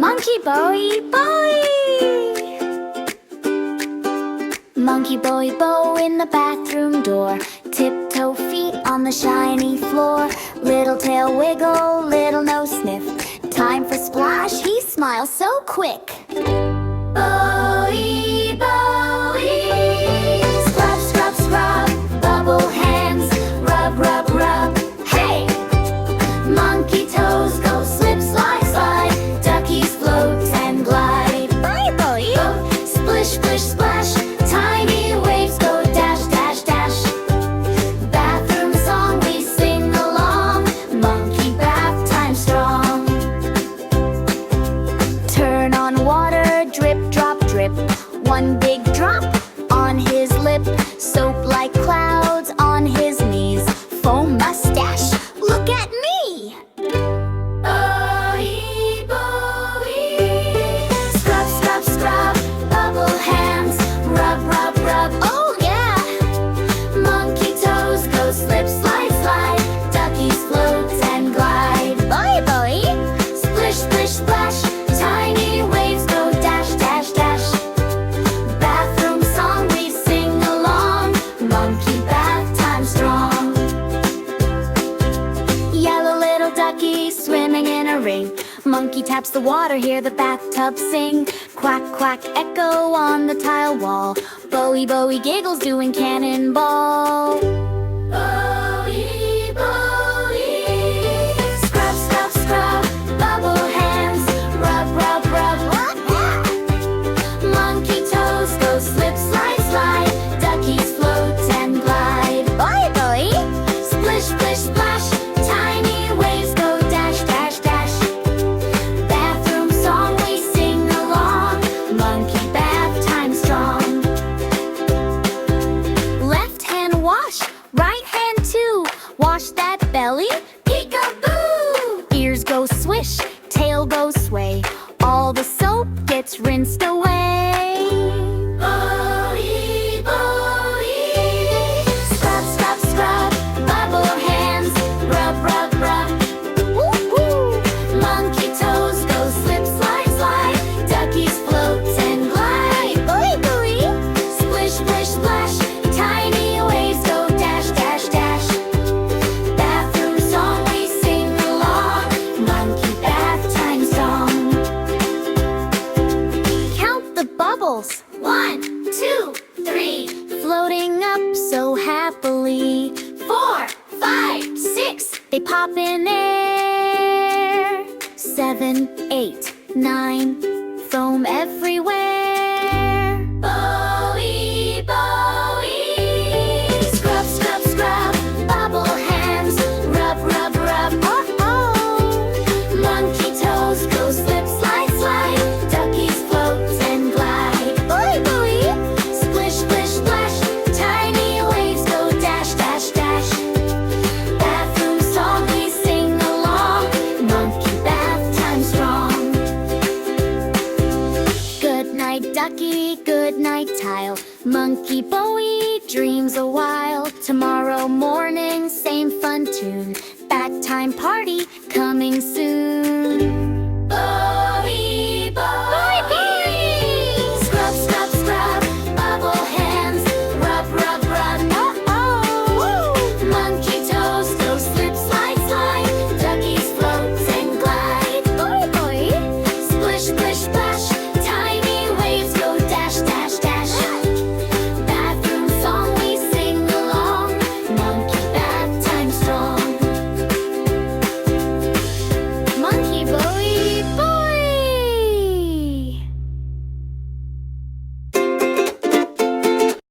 Monkey Boee Boee. Monkey Boee Boee in the bathroom door, tiptoe feet on the shiny floor. Little tail wiggle, little nose sniff. Time for splash, he smiles so quick. Boee Boee, scrub, scrub, scrub, bubble hands, rub, rub, rub. Hey! Monkey toes go slip, slide, slide. Duckies float and glide. Boee Boee, splish, splish, splash. Tiny waves go dash, dash, dash. Bathroom song we sing along. Monkey bath time strong. Turn on water, drip, drop, drip. One big drop on his lip. Soap like clouds on his knees. Foam mustache, look at me! Boee Boee, scrub, scrub, scrub, bubble hands, rub, rub, rub. Oh yeah! Monkey toes go slip, slide, slide. Duckies float and glide. Boee Boee, splish, splish, splash. Tiny waves go dash, dash, dash. Bathroom song we sing along. Monkey bath time strong. Yellow little ducky swimming in a ring. Monkey taps the water, hear the bathtub sing. Quack, quack, echo on the tile wall. Boee Boee giggles doing cannonball. Boee Boee, scrub, scrub, scrub, bubble hands, rub, rub, rub. Monkey toes go slip, slide, slide. Duckies float and glide. Boee Boee, splish, splish, splash. Tiny waves go dash, dash, dash. Bathroom song we sing along. Monkey bath time strong. Left hand wash, right hand too. Wash that belly, peekaboo. Ears go swish, tail goes sway. All the soap gets rinsed away. Boee Boee, scrub, scrub, scrub, bubble hands, rub, rub, rub. Woo woo. Monkey toes go slip, slide, slide. Duckies float and glide. Boee Boee, splish, splish, splash. Tiny waves go dash, dash, dash. Bathroom song we sing along. Monkey bath time song. Count the bubbles. 1, 2, 3. Floating up so happily. 4, 5, 6. They pop in air. 7, 8, 9. Foam everywhere. Boee Boee, scrub, scrub, scrub, bubble hands, rub, rub, rub. Oh oh. Monkey toes go slip, slide, slide. Duckies float and glide. Boee Boee, splish, splish, splash. Tiny waves go dash, dash, dash. Bathroom song we sing along. Monkey bath time strong. Good night, ducky, good night, tile. Monkey Boee dreams a while. Tomorrow morning, same fun tune. Bath time party coming soon.